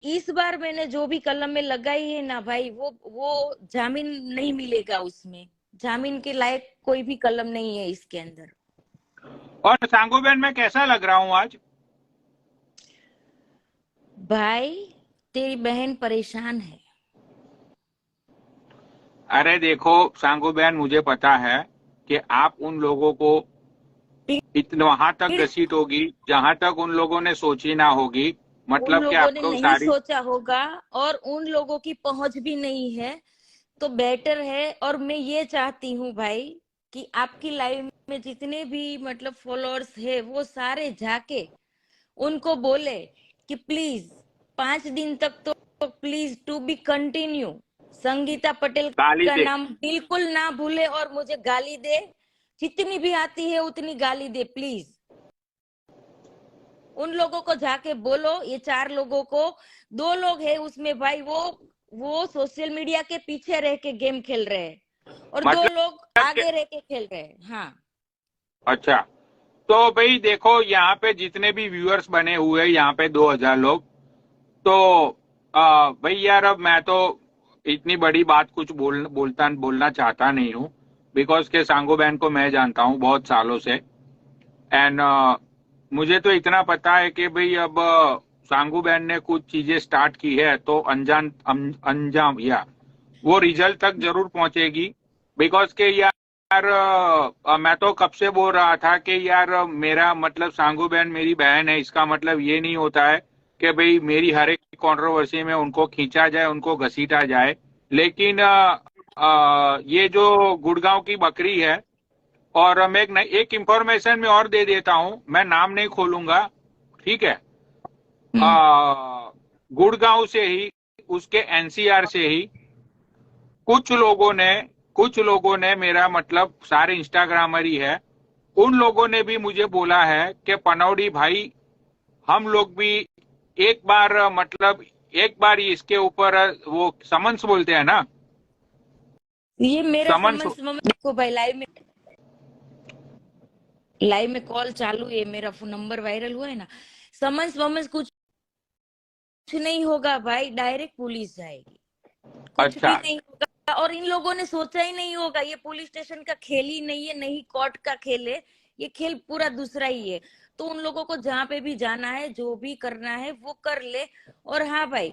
इस बार मैंने जो भी कलम में लगाई है ना भाई, वो जामीन नहीं मिलेगा उसमें। जामीन के लायक कोई भी कलम नहीं है इसके अंदर। और सांगू बहन मैं कैसा लग रहा हूँ आज? भाई तेरी बहन परेशान है। अरे देखो सांगू बहन, मुझे पता है कि आप उन लोगों को इतने वहां तक फिर घसीट होगी जहां तक उन लोगों ने सोची ना होगी। उन मतलब कि लोगों ने आपको नहीं सारी। सोचा होगा, और उन लोगों की पहुंच भी नहीं है, तो बेटर है। और मैं ये चाहती हूँ भाई कि आपकी लाइफ में जितने भी मतलब फॉलोअर्स है वो सारे जाके उनको बोले कि प्लीज 5 दिन तक तो please to be continue Sangeeta Patel गाली का दे। नाम बिल्कुल ना भूले, और मुझे गाली दे, जितनी भी आती है उतनी गाली दे प्लीज। उन लोगों को जाके बोलो, ये 4 लोगों को, 2 लोग है उसमें भाई, वो सोशल मीडिया के पीछे रह के गेम खेल रहे हैं, और दो मतलब लोग कि आगे रह के खेल रहे हैं। हाँ। अच्छा, तो भाई देखो यहाँ पे जितने भी व्यूअर्स बने हुए हैं यहाँ पे 2000 लोग। तो भाई यार, अब मैं तो इतनी बड़ी बात कुछ बोलना चाहता नहीं हूँ। बिकॉज के सांगो बहन को मैं जानता हूँ बहुत सालों से। एंड मुझे तो इतना पता है कि भाई अब सांगू बहन ने कुछ चीजें स्टार्ट की है तो अंजाम या वो रिजल्ट तक जरूर पहुंचेगी। बिकॉज के यार मैं तो कब से बोल रहा था कि यार मेरा मतलब सांगू बहन मेरी बहन है, इसका मतलब ये नहीं होता है कि भाई मेरी हर एक कंट्रोवर्सी में उनको खींचा जाए, उनको घसीटा जाए। लेकिन ये जो गुड़गांव की बकरी है, और मैं एक इंफॉर्मेशन में और दे देता हूं, मैं नाम नहीं खोलूंगा, ठीक है। हम्म। गुड़गांव से ही, उसके एनसीआर से ही कुछ लोगों ने कुछ लोगों ने मेरा मतलब सारे इंस्टाग्रामर ही है, उन लोगों ने भी मुझे बोला है कि पनौड़ी भाई, हम लोग भी एक बार मतलब एक बार इसके ऊपर वो समन्स बोलते हैं ना, ये मेरा समन्स। समझ समझ देखो भाई, लाइव में कॉल चालू है, मेरा फोन नंबर वायरल हुआ है ना। समझ समझ कुछ नहीं होगा भाई, डायरेक्ट पुलिस जाएगी, कुछ अच्छा। भी नहीं होगा। और इन लोगों ने सोचा ही नहीं होगा, ये पुलिस स्टेशन का खेल ही नहीं है, नहीं कोर्ट का खेल है, ये खेल पूरा दूसरा ही है। तो उन लोगों को जहां पे भी जाना है, जो भी करना है वो कर ले। और हाँ भाई,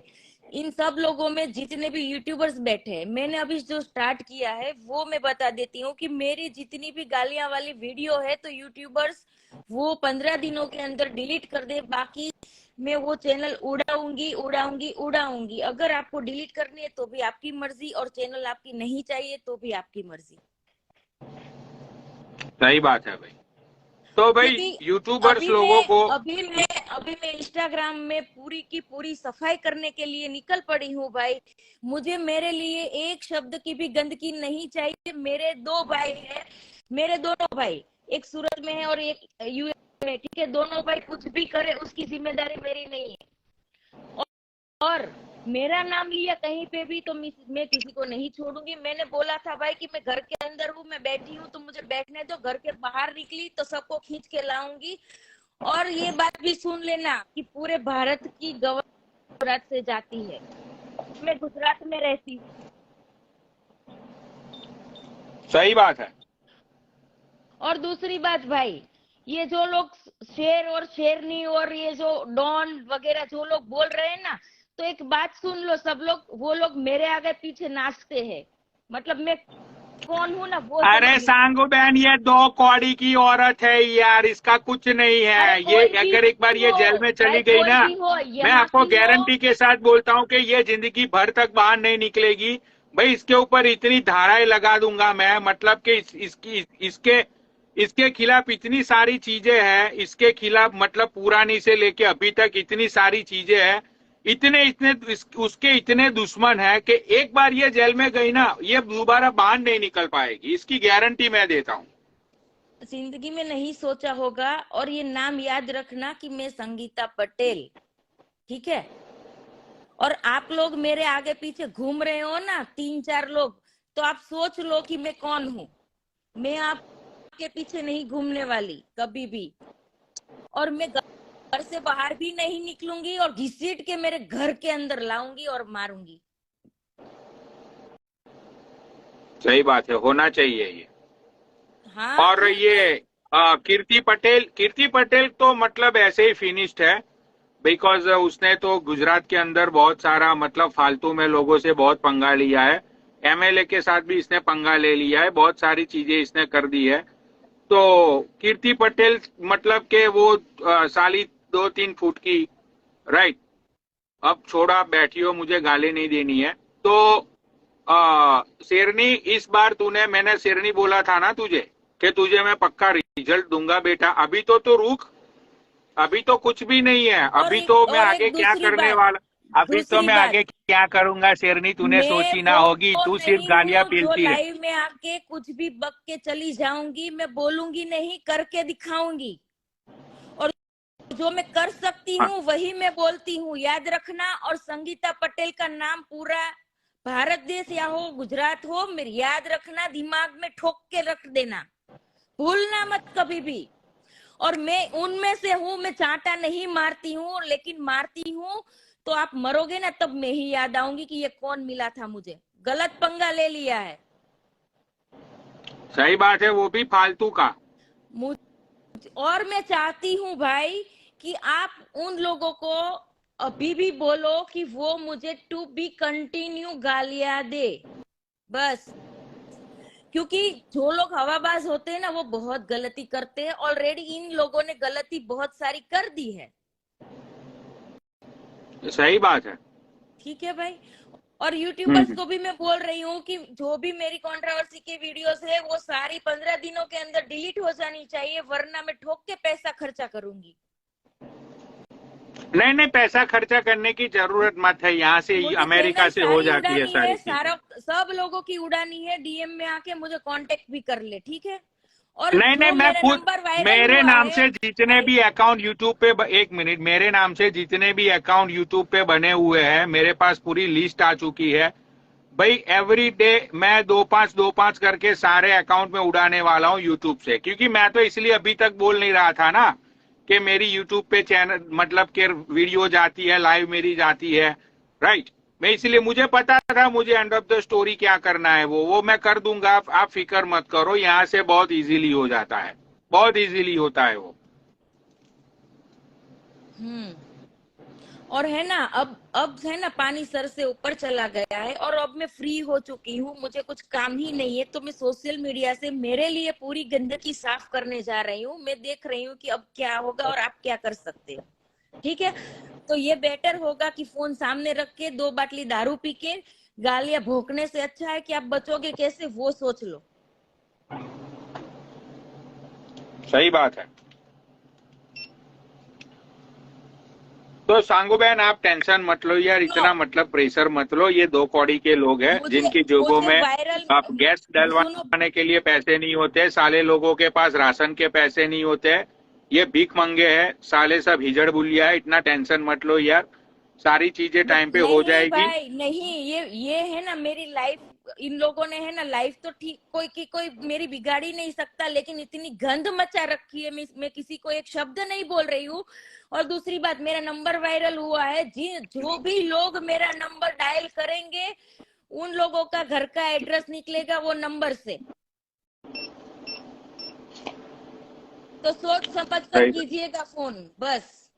इन सब लोगों में जितने भी यूट्यूबर्स बैठे हैं, मैंने अभी जो स्टार्ट किया है वो मैं बता देती हूँ कि मेरी जितनी भी गालियां वाली वीडियो है तो यूट्यूबर्स वो 15 दिनों के अंदर डिलीट कर दे। बाकी मैं वो चैनल उड़ाऊंगी उड़ाऊंगी उड़ाऊंगी। अगर आपको डिलीट करनी है तो भी आपकी मर्जी, और चैनल आपकी नहीं चाहिए तो भी आपकी मर्जी। सही बात है भाई। तो भाई क्योंकि यूट्यूबर्स अभी लोगों मैं को। अभी मैं अभी मैं इंस्टाग्राम में पूरी की पूरी सफाई करने के लिए निकल पड़ी हूँ भाई। मुझे मेरे लिए एक शब्द की भी गंदगी नहीं चाहिए। मेरे 2 भाई हैं, मेरे दोनों भाई, एक सूरत में है और एक यूएस में, ठीक है। दोनों भाई कुछ भी करे उसकी जिम्मेदारी मेरी नहीं है। और मेरा नाम लिया कहीं पे भी तो मैं किसी को नहीं छोड़ूंगी। मैंने बोला था भाई कि मैं घर के अंदर हूँ, मैं बैठी हूँ तो मुझे बैठने दो। घर के बाहर निकली तो सबको खींच के लाऊंगी। और ये बात भी सुन लेना कि पूरे भारत की गवर्नमेंट गुजरात से जाती है, मैं गुजरात में रहती हूँ। सही बात है। और दूसरी बात भाई, ये जो लोग शेर और शेरनी और ये जो डॉन वगैरह जो लोग बोल रहे हैं ना, तो एक बात सुन लो सब लोग, वो लोग मेरे आगे पीछे नाचते हैं। मतलब मैं कौन हूँ ना वो समझ अरे लो। सांगू बहन, ये 2 कौड़ी की औरत है यार, इसका कुछ नहीं अरे है। ये कोई भी अगर एक बार ये हो जेल में भाई, चली गई कोई ना, भी हो, मैं यहाँ आपको की हो। गारंटी के साथ बोलता हूँ कि ये जिंदगी भर तक बाहर नहीं निकलेगी। भाई इसके ऊपर इतनी धाराएं लगा दूंगा मैं, मतलब कि इसके इसके खिलाफ इतनी सारी चीजें हैं, इसके खिलाफ मतलब पुरानी से लेके अभी तक इतनी सारी चीजें हैं। इतने इतने उसके इतने दुश्मन है कि एक बार ये जेल में गई ना, ये दोबारा बाहर नहीं निकल पाएगी, इसकी गारंटी मैं देता हूँ। जिंदगी में नहीं सोचा होगा। और ये नाम याद रखना कि मैं संगीता पटेल, ठीक है। और आप लोग मेरे आगे पीछे घूम रहे हो ना 3-4 लोग, तो आप सोच लो कि मैं कौन हूँ। मैं आपके पीछे नहीं घूमने वाली कभी भी। और मैं घर से बाहर भी नहीं निकलूंगी और घसीट के मेरे घर के अंदर लाऊंगी और मारूंगी। सही बात है, होना चाहिए ये। हाँ और ठीक है। ये कीर्ति पटेल तो मतलब ऐसे ही फिनिश्ड है, बिकॉज उसने तो गुजरात के अंदर बहुत सारा मतलब फालतू में लोगों से बहुत पंगा लिया है। एमएलए के साथ भी इसने पंगा ले लिया है, बहुत सारी चीजें इसने कर दी है। तो कीर्ति पटेल मतलब के वो साली 2-3 फुट की, राइट। अब छोड़ा, बैठियो, मुझे गाली नहीं देनी है। तो शेरनी, इस बार मैंने शेरनी बोला था ना तुझे कि तुझे मैं पक्का रिजल्ट दूंगा बेटा। अभी तो रुक, अभी तो कुछ भी नहीं है। अभी तो मैं और आगे एक क्या दूसरी करने बात, वाला, अभी तो दूसरी मैं बात, आगे क्या करूंगा शेरनी, तूने मैं सोची ना वो होगी, तू सिर्फ नहीं गालियां हूँ जो पीलती रहे। लाइव में आके कुछ भी बक के चली जाऊंगी। मैं बोलूंगी नहीं, करके दिखाऊंगी। और जो मैं कर सकती हाँ, हूँ वही मैं बोलती हूँ, याद रखना। और संगीता पटेल का नाम पूरा भारत देश या हो गुजरात हो, मेरे याद रखना, दिमाग में ठोक के रख देना, भूलना मत कभी भी। और मैं उनमें से हूँ, मैं चांटा नहीं मारती हूँ, लेकिन मारती हूँ तो आप मरोगे ना तब मैं ही याद आऊंगी कि ये कौन मिला था मुझे, गलत पंगा ले लिया है। सही बात है, वो भी फालतू का। और मैं चाहती हूँ भाई कि आप उन लोगों को अभी भी बोलो कि वो मुझे टू बी कंटिन्यू गालियां दे, बस। क्योंकि जो लोग हवाबाज होते हैं ना वो बहुत गलती करते हैं। ऑलरेडी इन लोगों ने गलती बहुत सारी कर दी है। सही बात है। ठीक है भाई। और यूट्यूबर्स हम्म। को भी मैं बोल रही हूँ कि जो भी मेरी कंट्रोवर्सी की वीडियोस है वो सारी 15 दिनों के अंदर डिलीट हो जानी चाहिए, वरना मैं ठोक के पैसा खर्चा करूंगी। नहीं नहीं, पैसा खर्चा करने की जरूरत मत है, यहाँ से मुझे अमेरिका चेन्नई से हो सारी जाती है उड़ानी सारी है, चीजें। सारा सब लोगों की उड़ानी है। डीएम में आके मुझे कांटेक्ट भी कर ले, ठीक है। और नहीं नहीं, जो मैं मेरा खुद, नंबर वायरल मेरे हुआ नाम है से जितने भाई, भी अकाउंट यूट्यूब पे, एक मिनट, मेरे नाम से जितने भी अकाउंट यूट्यूब पे बने हुए हैं, मेरे पास पूरी लिस्ट आ चुकी है भाई। एवरी डे मैं दो पांच करके सारे अकाउंट में उड़ाने वाला हूँ यूट्यूब से, क्योंकि मैं तो इसलिए अभी तक बोल नहीं रहा था ना कि मेरी यूट्यूब पे चैनल मतलब कि वीडियो जाती है, लाइव मेरी जाती है, राइट। मैं इसलिए, मुझे पता था मुझे एंड ऑफ द स्टोरी क्या करना है, वो मैं कर दूंगा। आप फिक्र मत करो, यहाँ से बहुत इजीली हो जाता है, बहुत इजीली होता है वो। हम्म। और है ना, अब है ना, पानी सर से ऊपर चला गया है और अब मैं फ्री हो चुकी हूँ, मुझे कुछ काम ही नहीं है। तो मैं सोशल मीडिया से मेरे लिए पूरी गंदगी साफ करने जा रही हूँ। मैं देख रही हूँ कि अब क्या होगा और आप क्या कर सकते हो, ठीक है। तो ये बेटर होगा कि फोन सामने रख के 2 बाटली दारू पी के गालियां भोंकने से अच्छा है कि आप बचोगे कैसे वो सोच लो। सही बात है। तो सांगू बहन, आप टेंशन मत लो यार, सुनो, इतना मतलब प्रेशर मत लो। ये 2 कौड़ी के लोग हैं मुझे जिनकी जेबों मुझे में वायरल, आप गैस सुनो, डलवाने के लिए पैसे नहीं होते, साले लोगों के पास राशन के पैसे नहीं होते। ये भीख मंगे हैं साले, सब हिजड़ बुलिया है। इतना टेंशन मत लो यार, सारी चीजें टाइम पे हो नहीं जाएगी। भाई नहीं, ये है ना मेरी लाइफ। इन लोगों ने है ना लाइफ तो ठीक, कोई मेरी बिगाड़ी नहीं सकता, लेकिन इतनी गंद मचा रखी है। मैं किसी को एक शब्द नहीं बोल रही हूँ। और दूसरी बात, मेरा नंबर वायरल हुआ है, जी जो भी लोग मेरा नंबर डायल करेंगे उन लोगों का घर का एड्रेस निकलेगा वो नंबर से। तो सोच समझ कर सही। कीजिएगा फोन, बस।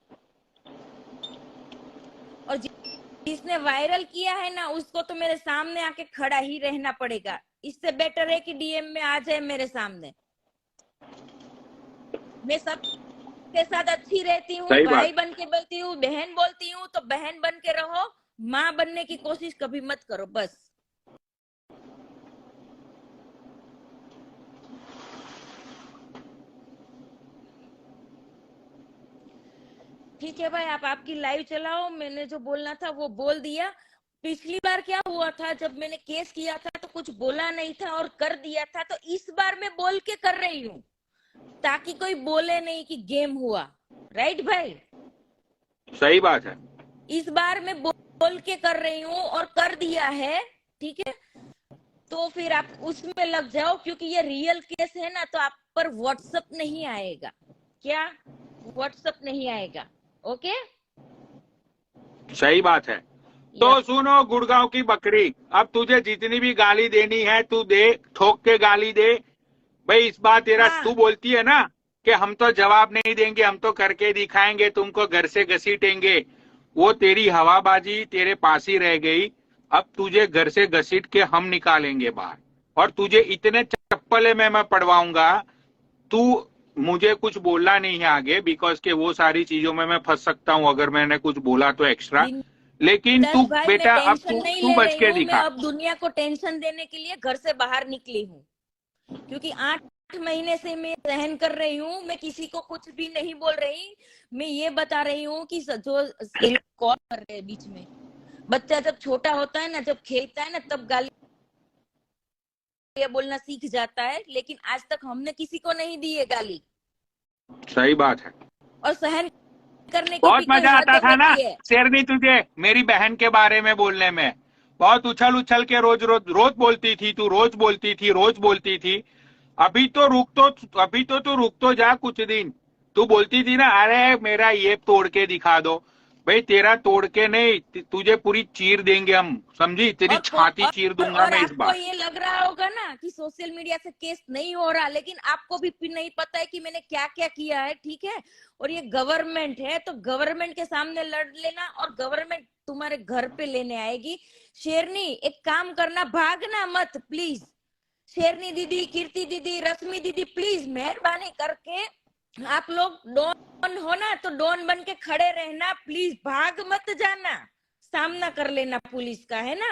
और जिसने वायरल किया है ना उसको तो मेरे सामने आके खड़ा ही रहना पड़ेगा। इससे बेटर है कि डीएम में आ जाए मेरे सामने। मैं सबके साथ अच्छी रहती हूँ, सही बात। भाई बन के बोलती हूँ, बहन बोलती हूँ तो बहन बन के रहो। माँ बनने की कोशिश कभी मत करो, बस। ठीक है भाई, आप आपकी लाइव चलाओ। मैंने जो बोलना था वो बोल दिया। पिछली बार क्या हुआ था, जब मैंने केस किया था तो कुछ बोला नहीं था और कर दिया था। तो इस बार मैं बोल के कर रही हूँ ताकि कोई बोले नहीं कि गेम हुआ, राइट भाई। सही बात है। इस बार मैं बोल के कर रही हूँ और कर दिया है, ठीक है। तो फिर आप उसमें लग जाओ, क्योंकि ये रियल केस है ना, तो आप पर व्हाट्सएप नहीं आएगा। क्या व्हाट्सएप नहीं आएगा? ओके। सही बात है। तो सुनो गुड़गांव की बकरी, अब तुझे जितनी भी गाली देनी है तू दे, ठोक के गाली दे भाई। इस बार तेरा हाँ। तू बोलती है ना कि हम तो जवाब नहीं देंगे, हम तो करके दिखाएंगे, तुमको घर से घसीटेंगे, वो तेरी हवाबाजी तेरे पास ही रह गई। अब तुझे घर से घसीट के हम निकालेंगे बाहर, और तुझे इतने चप्पले में मैं पड़वाऊंगा, तू मुझे कुछ बोलना नहीं है आगे, बिकॉज के वो सारी चीजों में मैं फंस सकता हूं अगर मैंने कुछ बोला तो एक्स्ट्रा। लेकिन तू बिंदास भाई, मैं बेटा अब टेंशन तू नहीं तू ले बच रही के हूँ। मैं दिखा। अब दुनिया को टेंशन देने के लिए घर से बाहर निकली हूँ, क्योंकि 8 महीने से मैं सहन कर रही हूँ। मैं किसी को कुछ भी नहीं बोल रही। मैं ये बता रही हूँ कि जो कॉल कर रहे हैं बीच में, बच्चा जब छोटा होता है ना, जब खेलता है ना, तब गाली बोलना सीख जाता है, लेकिन आज तक हमने किसी को नहीं दी है गाली। सही बात है। और सहन करने की बहुत भी कोई मजा हद आता था ना होती है। शेरनी तुझे मेरी बहन के बारे में बोलने में, बहुत उछल उछल के रोज रोज रोज बोलती थी तू, रोज बोलती थी, रोज बोलती थी। अभी तो रुक तो, अभी तो तू रुक तो जा कुछ दिन। तू बोलती थी ना, अरे मेरा ये तोड़ के दिखा दो। भाई तेरा तोड़ के नहीं, तुझे पूरी चीर देंगे हम, समझी? तेरी छाती चीर दूंगा और मैं इस आपको बार। ये लग रहा होगा ना कि सोशल मीडिया से केस नहीं हो रहा, लेकिन आपको भी नहीं पता है कि मैंने क्या क्या किया है, ठीक है? और ये गवर्नमेंट है, तो गवर्नमेंट के सामने लड़ लेना, और गवर्नमेंट तुम्हारे घर पे लेने आएगी। शेरनी, एक काम करना, भागना मत प्लीज। शेरनी दीदी, कीर्ति दीदी, रश्मि दीदी, प्लीज मेहरबानी करके आप लोग डॉन हो ना, तो डॉन बन के खड़े रहना प्लीज। भाग मत जाना, सामना कर लेना पुलिस का, है ना?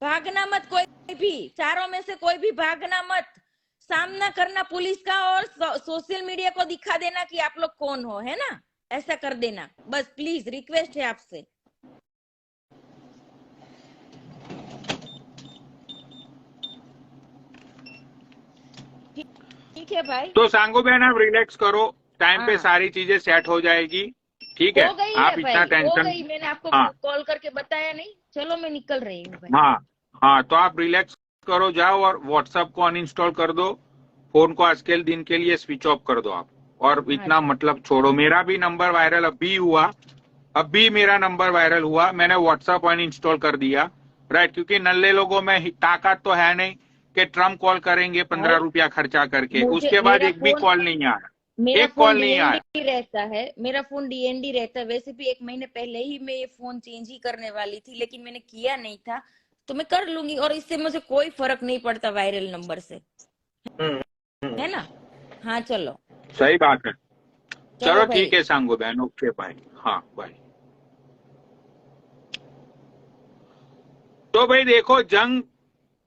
भागना मत कोई भी, चारों में से कोई भी भागना मत। सामना करना पुलिस का, और सोशल मीडिया को दिखा देना कि आप लोग कौन हो, है ना? ऐसा कर देना बस, प्लीज रिक्वेस्ट है आपसे। ठीक है भाई। तो सांगू बहन आप रिलैक्स करो, टाइम पे हाँ, सारी चीजें सेट हो जाएगी, ठीक है? हो गई है आप इतना भाई, हो टेंशन, गई। मैंने आपको हाँ कॉल करके बताया नहीं? चलो मैं निकल रही हूँ भाई। हाँ हाँ, तो आप रिलैक्स करो, जाओ और व्हाट्सएप को अनइंस्टॉल कर दो, फोन को आज के दिन के लिए स्विच ऑफ कर दो आप, और हाँ इतना मतलब छोड़ो। मेरा भी नंबर वायरल अभी हुआ, अभी मेरा नंबर वायरल हुआ, मैंने व्हाट्सएप अनइंस्टॉल कर दिया, राइट? क्योंकि नल्ले लोगों में ताकत तो है नहीं कि ट्रम्प कॉल करेंगे भाई, 15 रुपया खर्चा करके, मुझे उसके बाद एक भी कॉल नहीं आया, मेरा एक फोन कॉल नहीं आया। डीएनडी रहता है। मेरा फोन डीएनडी रहता है। वैसे भी 1 महीने पहले ही मैं ये फोन चेंज ही करने वाली थी, लेकिन मैंने किया नहीं था। तो मैं कर लूंगी, और इससे मुझे कोई फर्क नहीं पड़ता वायरल नंबर से, है ना? हाँ चलो। सही बात है। चलो चलो भाई। ठीक है सांगू बहन, ओके बाय। हाँ बाय। तो भाई देखो, जंग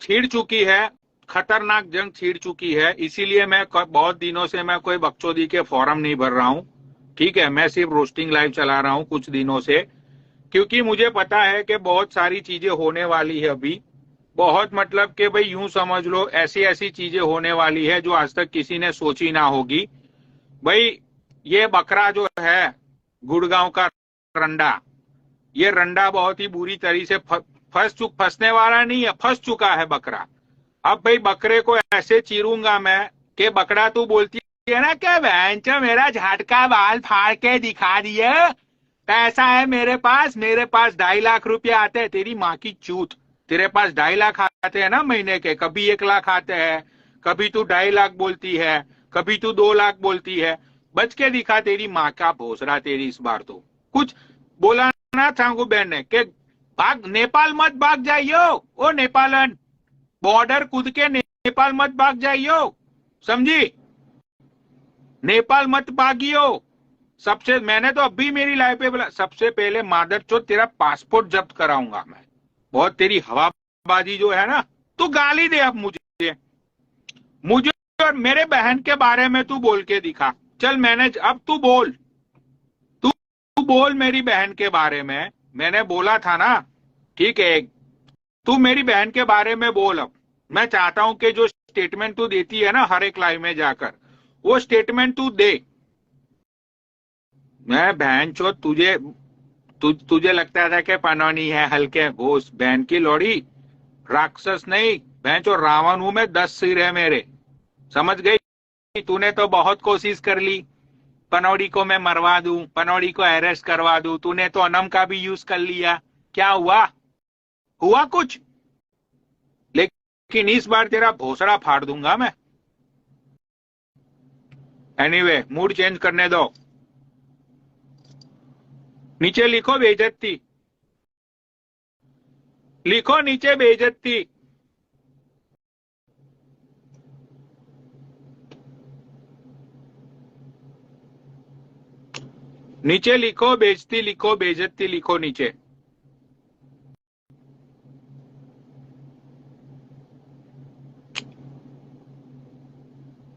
छिड़ चुकी है, खतरनाक जंग छिड़ चुकी है, इसीलिए मैं बहुत दिनों से मैं कोई बकचोदी के फॉरम नहीं भर रहा हूँ, ठीक है? मैं सिर्फ रोस्टिंग लाइव चला रहा हूँ कुछ दिनों से, क्योंकि मुझे पता है कि बहुत सारी चीजें होने वाली है अभी। बहुत मतलब कि भाई यूं समझ लो, ऐसी ऐसी चीजें होने वाली है जो आज तक किसी ने सोची ना होगी। भाई ये बकरा जो है, गुड़गांव का रंडा, ये रंडा बहुत ही बुरी तरीके से फंसने वाला नहीं है, फंस चुका है बकरा। अब भाई बकरे को ऐसे चीरूंगा मैं कि बकरा, तू बोलती है ना कि बहन मेरा झटका बाल फाड़ के दिखा दिए, पैसा है मेरे पास 2.5 लाख रुपया आते हैं, तेरी माँ की चूत। तेरे पास 2.5 लाख आते हैं ना महीने के, कभी 1 लाख आते हैं, कभी तू 2.5 लाख बोलती है, कभी तू 2 लाख बोलती है। बच के दिखा, तेरी माँ का भोसड़ा तेरी। इस बार तो कुछ बोला ना सांगू बहन ने कि भाग नेपाल मत भाग जाइयो, ओ नेपालन, बॉर्डर कूद के नेपाल मत भाग जाइयो, समझी? नेपाल मत भागियो। सबसे मैंने तो अभी मेरी लाइफ पे बोला, सबसे पहले मादरचोद तेरा पासपोर्ट जब्त कराऊंगा मैं। बहुत तेरी हवाबाजी जो है ना, तू गाली दे अब मुझे, मुझे और मेरे बहन के बारे में तू बोल के दिखा। चल मैंने, अब तू बोल, तू बोल मेरी बहन के बारे में। मैंने बोला था ना, ठीक है? तू मेरी बहन के बारे में बोल। अब मैं चाहता हूं कि जो स्टेटमेंट तू देती है ना हर एक लाइव में जाकर, वो स्टेटमेंट तू दे। मैं बहन चो तुझे लगता था कि पनौनी है हल्के, वो बहन की लौड़ी, राक्षस नहीं, बहन चो रावण हूं मैं, 10 सिर है मेरे, समझ गई? तूने तो बहुत कोशिश कर ली, पनौड़ी को मैं मरवा दूं, पनौड़ी को अरेस्ट करवा दूं, तूने तो अनम का भी यूज कर लिया, क्या हुआ? हुआ कुछ? लेकिन इस बार तेरा भोसड़ा फाड़ दूंगा मैं। एनीवे, मूड चेंज करने दो। नीचे लिखो बेइज्जती, लिखो नीचे बेइज्जती। नीचे लिखो बेइज्जती, लिखो बेइज्जती, लिखो नीचे।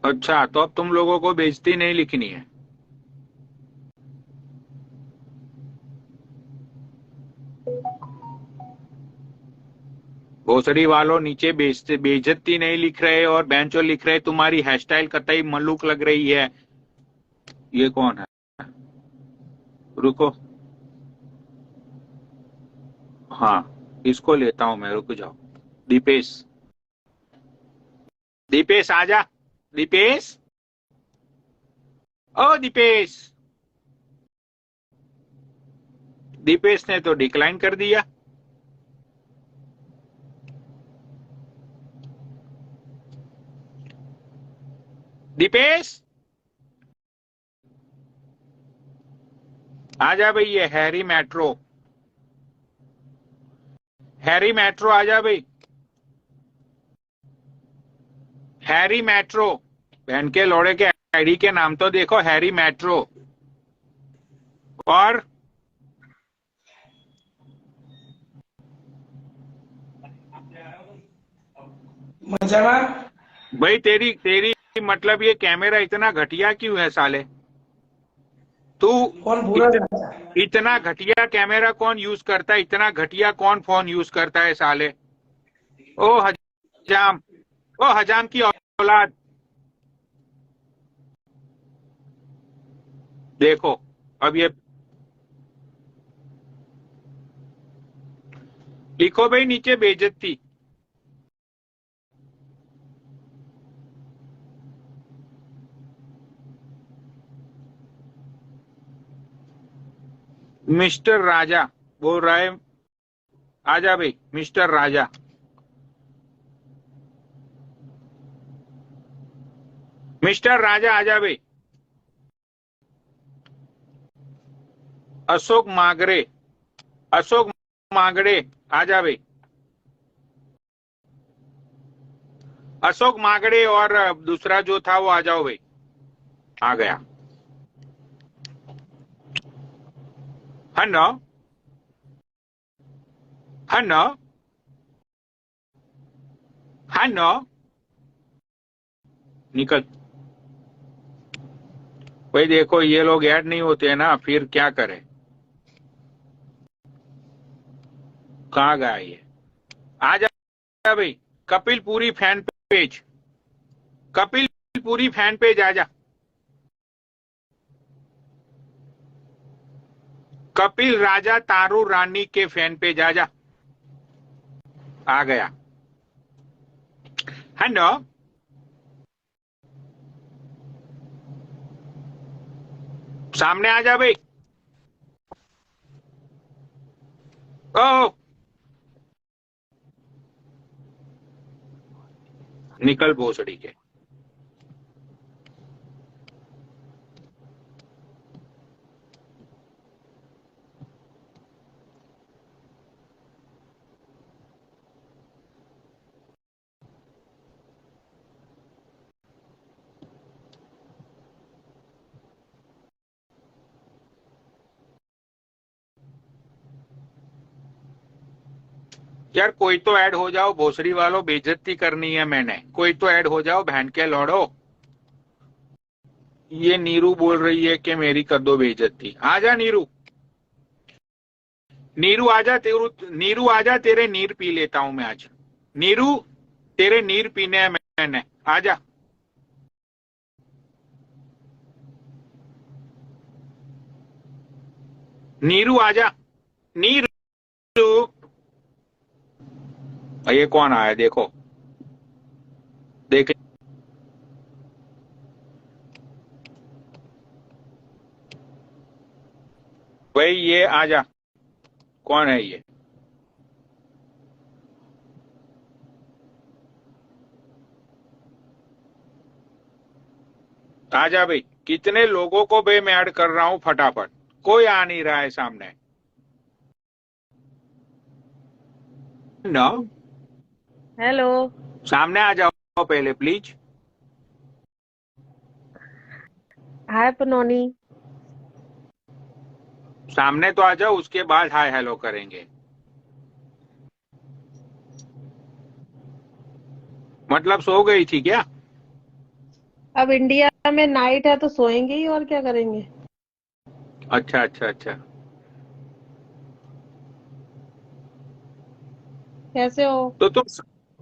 अच्छा, तो अब तुम लोगों को बेइज्जती नहीं लिखनी है। भोसड़ी वालों नीचे बेइज्जती नहीं लिख रहे और बेंचो लिख रहे, तुम्हारी हेयर स्टाइल कतई मल्लूक लग रही है। ये कौन है? रुको, हाँ इसको लेता हूं मैं, रुक जाओ। दीपेश, दीपेश आजा। दीपेश, ओ दीपेश। दीपेश ने तो डिक्लाइन कर दिया। दीपेश आजा भाई, ये हैरी मेट्रो, हैरी मेट्रो आजा भाई, हैरी मेट्रो। बहन के लोड़े के आईडी के नाम तो देखो, हैरी मेट्रो। और मजामा। भाई तेरी तेरी मतलब ये कैमरा इतना घटिया क्यों है साले? तू कौन बुरा रहता है? इतना घटिया कैमरा कौन यूज करता है? इतना घटिया कौन फोन यूज करता है साले? ओ हजाम, ओ हजाम की औलाद। देखो अब ये लिखो भाई नीचे बेइज्जती। मिस्टर राजा बोल रहा है, आजा भाई मिस्टर राजा। मिस्टर राजा आजा भाई। अशोक मागरे, अशोक मागड़े आजा भाई। अशोक मागड़े और दूसरा जो था वो आ जाओ भाई। आ गया। हन्नो, हन्नो, हन्नो, निकल। भाई देखो ये लोग ऐड नहीं होते हैं ना, फिर क्या करें? कहाँ गया ये? आ जा भाई। कपिल पूरी फैन पेज, कपिल पूरी फैन पेज आ जा। कपिल राजा तारू रानी के फैन पेज आ जा। आ गया। हेलो, सामने आ जा भाई। ओ निकल भोसड़ी के। यार कोई तो ऐड हो जाओ, भोसड़ी वालों, बेइज्जती करनी है मैंने। कोई तो ऐड हो जाओ बहन के लौड़ो। ये नीरू बोल रही है कि मेरी कर दो बेइज्जती। आजा नीरू, नीरू आजा, नीरू आजा, तेरे नीर पी लेता हूं मैं आज। नीरू तेरे नीर पीने हैं मैंने, आजा। नीरू आजा, नीरू। ये कौन आया देखो, देख। भाई ये आजा, कौन है ये? आजा भाई, कितने लोगों को भाई मैं ऐड कर रहा हूँ फटाफट, कोई आ नहीं रहा है सामने। No, hello. सामने आ जाओ पहले प्लीज। हाय पनौनी। सामने तो आ जाओ, उसके बाद हाय हेलो करेंगे। मतलब सो गई थी क्या? अब इंडिया में नाइट है तो सोएंगे ही, और क्या करेंगे। अच्छा अच्छा अच्छा। कैसे हो? तो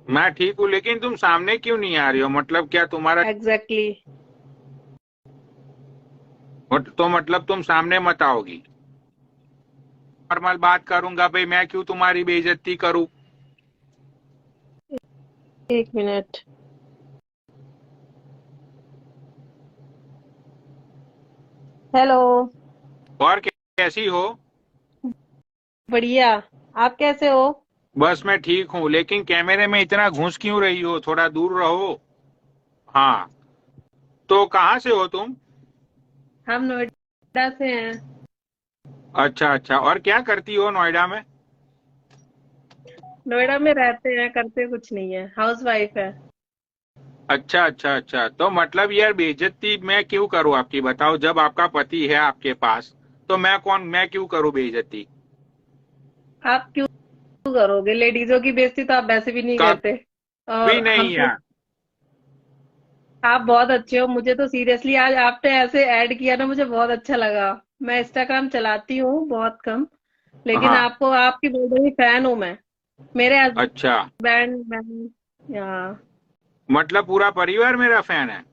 मैं ठीक हूँ, लेकिन तुम सामने क्यों नहीं आ रही हो? मतलब क्या तुम्हारा एग्जैक्टली। तो मतलब तुम सामने मत आओगी? नॉर्मल बात करूंगा भाई, मैं क्यों तुम्हारी बेइज्जती करूं? एक मिनट। हेलो। और कैसी हो? बढ़िया। आप कैसे हो? बस मैं ठीक हूँ, लेकिन कैमरे में इतना घुस क्यों रही हो? थोड़ा दूर रहो। हाँ, तो कहाँ से हो तुम? हम नोएडा से हैं। अच्छा अच्छा, और क्या करती हो नोएडा में? नोएडा में रहते हैं, करते कुछ नहीं है, हाउस वाइफ है। अच्छा अच्छा अच्छा, तो मतलब यार बेइज्जती मैं क्यों करूँ आपकी, बताओ? जब आपका पति है आपके पास, तो मैं क्यों करूँ बेइज्जती? आप क्यों करोगे? लेडीजों की बेइज्जती तो आप वैसे भी नहीं करते। कभी और नहीं हम तो, यार। आप बहुत अच्छे हो। मुझे तो सीरियसली आज आपने ऐसे ऐड किया ना, मुझे बहुत अच्छा लगा। मैं इंस्टाग्राम चलाती हूँ बहुत कम, लेकिन हाँ, आपको, आपकी बहुत बड़ी फैन हूँ मैं। मेरे अच्छा, हस्बैंड, मैं, या, मतलब पूरा परिवार मेरा फैन है?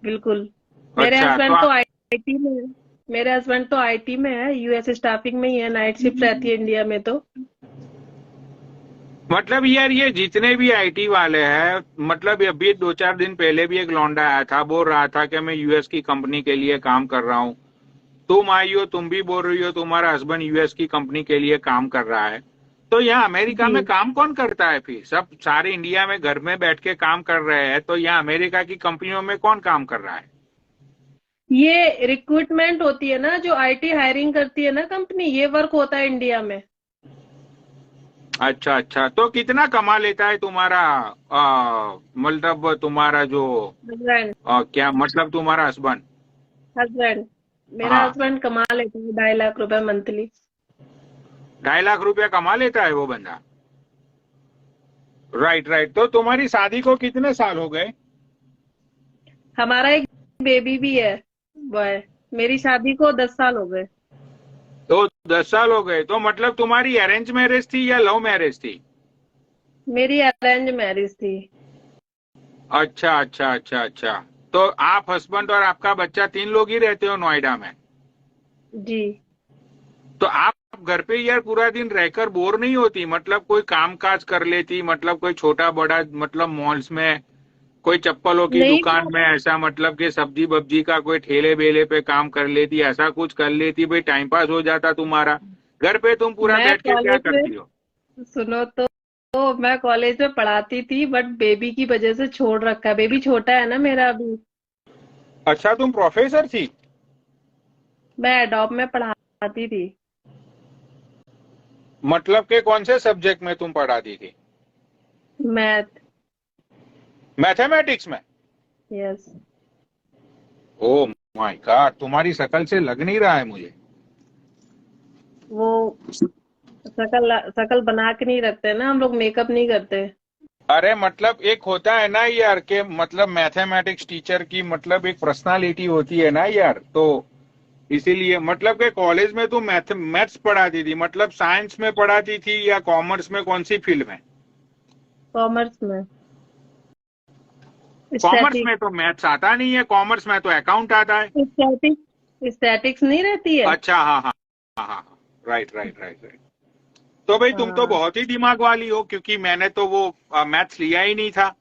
बिल्कुल। मेरे अच्छा, तो हस्बैंड तो आईटी में है। मेरे हस्बैंड तो आईटी में है, यूएस स्टाफिंग में ही है, नाइट शिफ्ट रहती है इंडिया में तो। मतलब यार ये जितने भी आईटी वाले हैं, मतलब अभी 2-4 दिन पहले भी एक लौंडा आया था, बोल रहा था कि मैं यूएस की कंपनी के लिए काम कर रहा हूँ। तुम आई हो, तुम भी बोल रही हो तुम्हारा हस्बैंड यूएस की कंपनी के लिए काम कर रहा है। तो यहाँ अमेरिका जी। में काम कौन करता है फिर? सब सारे इंडिया में घर में बैठ के काम कर रहे हैं, तो यहाँ अमेरिका की कंपनियों में कौन काम कर रहा है? ये रिक्रूटमेंट होती है ना, जो आईटी हायरिंग करती है ना कंपनी, ये वर्क होता है इंडिया में। अच्छा अच्छा, तो कितना कमा लेता है तुम्हारा मतलब तुम्हारा जो हस्बैंड। क्या मतलब तुम्हारा हस्बैंड? हस्बैंड, मेरा हाँ, हस्बैंड कमा लेता है 2.5 लाख रुपए मंथली। 2.5 लाख रुपया कमा लेता है वो बंदा? राइट राइट, तो तुम्हारी शादी को कितने साल हो गए? हमारा एक बेबी भी है, बॉय। मेरी शादी को 10 साल हो गए। तो 10 साल हो गए, तो मतलब तुम्हारी अरेंज मैरिज थी या लव मैरिज थी? मेरी अरेंज मैरिज थी। अच्छा अच्छा अच्छा अच्छा, तो आप हस्बैंड और आपका बच्चा 3 लोग ही रहते हो नोएडा में? जी। तो आप घर पे यार पूरा दिन रहकर बोर नहीं होती? मतलब कोई काम काज कर लेती, मतलब कोई छोटा बड़ा, मतलब मॉल्स में कोई चप्पलों की नहीं, दुकान में ऐसा, मतलब कि सब्जी वब्जी का कोई ठेले बेले पे काम कर लेती, ऐसा कुछ कर लेती भाई, टाइम पास हो जाता तुम्हारा। घर पे तुम पूरा मैं बैठ के क्या कॉलेज करती हो? में, सुनो तो मैं कॉलेज में पढ़ाती थी, बट बेबी की वजह से छोड़ रखा है। बेबी छोटा है ना मेरा अभी। अच्छा, तुम प्रोफेसर थी? मैं एडॉप में पढ़ाती थी। मतलब के कौन से सब्जेक्ट में तुम पढ़ाती थी? मैथ। मैथमेटिक्स में? यस। ओ माय गॉड, तुम्हारी शक्ल से लग नहीं रहा है मुझे। वो शकल शकल बना के नहीं रखते ना हम लोग, मेकअप नहीं करते। अरे मतलब एक होता है ना यार, के मतलब मैथमेटिक्स टीचर की मतलब एक पर्सनालिटी होती है ना यार, तो इसीलिए मतलब के कॉलेज में तुम मैथ्स पढ़ाती थी, मतलब साइंस में पढ़ाती थी या कॉमर्स में, कौन सी फील्ड में? कॉमर्स में। Commerce static. में तो मैथ्स आता नहीं है, कॉमर्स में तो अकाउंट आता है। स्टैटिक स्टैटिक्स नहीं रहती है। अच्छा, हाँ हाँ हाँ हाँ, राइट राइट राइट राइट। तो भाई तुम तो हाँ, बहुत ही दिमाग वाली हो, क्योंकि मैंने तो वो मैथ्स लिया ही नहीं था,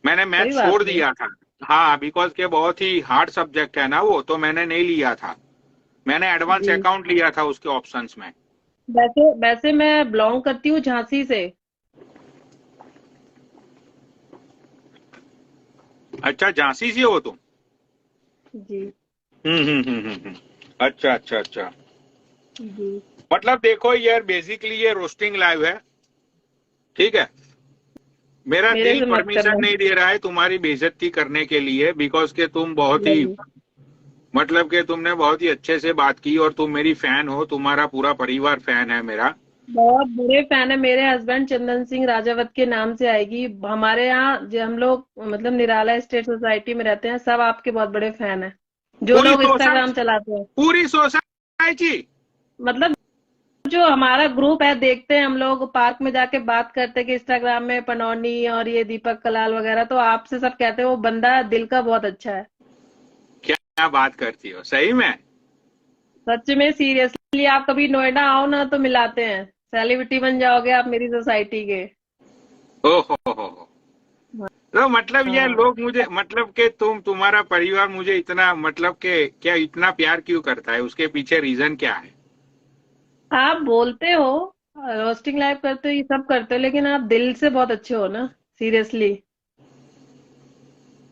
मैंने कोई मैथ्स बात छोड़ नहीं। दिया था। हाँ, बिकॉज के बहुत ही हार्ड सब्जेक्ट है ना वो, तो मैंने नहीं लिया था। मैंने एडवांस जी। अकाउंट लिया था उसके ऑप्शंस में। वैसे वैसे मैं बिलोंग करती हूँ झांसी से। अच्छा, झांसी से हो तुम? जी। अच्छा अच्छा अच्छा। जी। मतलब देखो यार, बेसिकली ये रोस्टिंग लाइव है, ठीक है। मेरा मेरे दिल से मत परमिशन करना। नहीं दे रहा है तुम्हारी बेइज्जती करने के लिए, बिकॉज के तुम बहुत ही, नहीं, मतलब कि तुमने बहुत ही अच्छे से बात की, और तुम मेरी फैन हो, तुम्हारा पूरा परिवार फैन है मेरा। बहुत बड़े फैन है। मेरे हस्बैंड चंदन सिंह राजावत के नाम से आएगी हमारे यहाँ, जो हम लोग मतलब निराला स्टेट सोसाइटी में रहते हैं, सब आपके बहुत बड़े फैन है, जो पूरी लोग सोशल, इंस्टाग्राम चलाते हैं। पूरी सोसाइटी? मतलब जो हमारा ग्रुप है, देखते हैं हम लोग, पार्क में जाके बात करते हैं कि इंस्टाग्राम में पनौनी और ये दीपक कलाल वगैरह, तो आपसे सब कहते हैं वो बंदा दिल का बहुत अच्छा है। क्या बात करती हो, सही में? सच में, सीरियसली, आप कभी नोएडा आओ ना तो मिलाते हैं, सेलिब्रिटी बन जाओगे आप मेरी सोसाइटी के। ओहो। तो मतलब ये हाँ, लोग मुझे, मतलब कि तुम्हारा परिवार मुझे इतना, मतलब कि क्या इतना प्यार क्यों करता है, उसके पीछे रीजन क्या है? आप बोलते हो, रोस्टिंग लाइव करते हो, ये सब करते हो, लेकिन आप दिल से बहुत अच्छे हो ना, सीरियसली।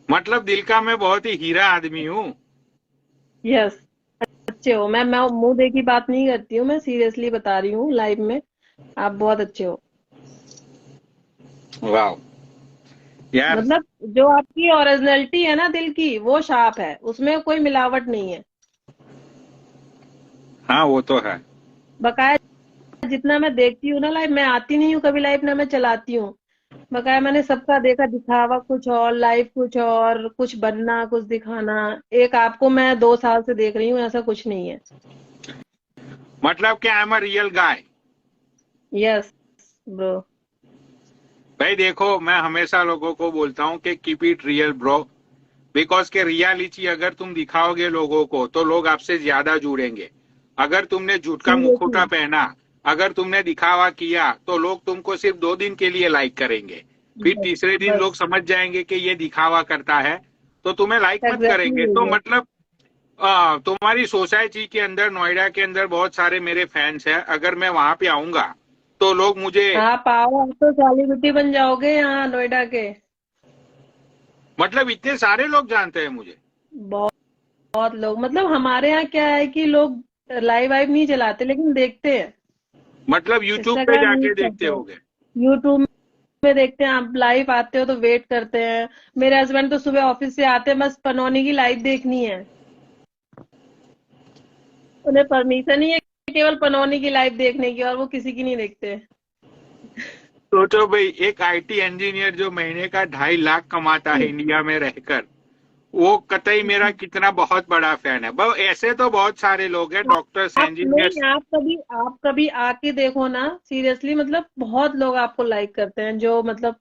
मतलब दिल का मैं बहुत ही हीरा आदमी हूँ। यस, अच्छे हो। मैं मुंह देखी बात नहीं करती हूँ, मैं सीरियसली बता रही हूँ लाइव में, आप बहुत अच्छे हो। वाह यार। मतलब जो आपकी ओरिजिनलिटी है ना दिल की, वो शार्प है, उसमें कोई मिलावट नहीं है। हाँ वो तो है। बकाया जितना मैं देखती हूँ ना लाइव, मैं आती नहीं हूँ कभी लाइव, ना मैं चलाती हूँ। बकाया मैंने सबका देखा, दिखावा कुछ और, लाइव कुछ और, कुछ बनना कुछ दिखाना। एक आपको मैं 2 साल से देख रही हूँ, ऐसा कुछ नहीं है। मतलब कि I am a real guy. Yes bro. भाई देखो, मैं हमेशा लोगों को बोलता हूँ कि keep it real bro, because के रियलिटी अगर तुम दिखाओगे लोगों को तो लोग आपसे ज्यादा जुड़ेंगे। अगर तुमने झूठ का मुखौटा सीरियसली। पहना, अगर तुमने दिखावा किया, तो लोग तुमको सिर्फ 2 दिन के लिए लाइक करेंगे, फिर बस तीसरे दिन बस लोग समझ जाएंगे कि ये दिखावा करता है, तो तुम्हें लाइक मत एग्जैक्टली करेंगे। तो यही है। मतलब तुम्हारी सोसाइटी के अंदर, नोएडा के अंदर बहुत सारे मेरे फैंस हैं, अगर मैं वहां पे आऊंगा तो लोग मुझे, आप आओ, आप तो सेलिब्रिटी बन जाओगे यहाँ नोएडा के। मतलब इतने सारे लोग जानते हैं मुझे। बहुत बहुत लोग, मतलब हमारे यहाँ क्या है कि लोग लाइव वाइव नहीं चलाते, लेकिन देखते हैं, मतलब यूट्यूब पे इंस्टाग्राम यूज जाके देखते करते हैं, होगे? यूट्यूब में देखते हैं। आप लाइव आते हो तो वेट करते हैं। मेरे हस्बैंड तो सुबह ऑफिस से आते हैं, बस पनौनी की लाइव देखनी है, उन्हें परमिशन ही है केवल पनौनी की लाइव देखने की, और वो किसी की नहीं देखते। सोचो भाई, एक आईटी इंजीनियर जो महीने का 2.5 लाख कमाता है इंडिया में रहकर, वो कतई मेरा कितना बहुत बड़ा फैन है। ऐसे तो बहुत सारे लोग हैं, डॉक्टर्स, आप इंजीनियर्स। नहीं, आप कभी आके देखो ना, सीरियसली, मतलब बहुत लोग आपको लाइक करते हैं, जो मतलब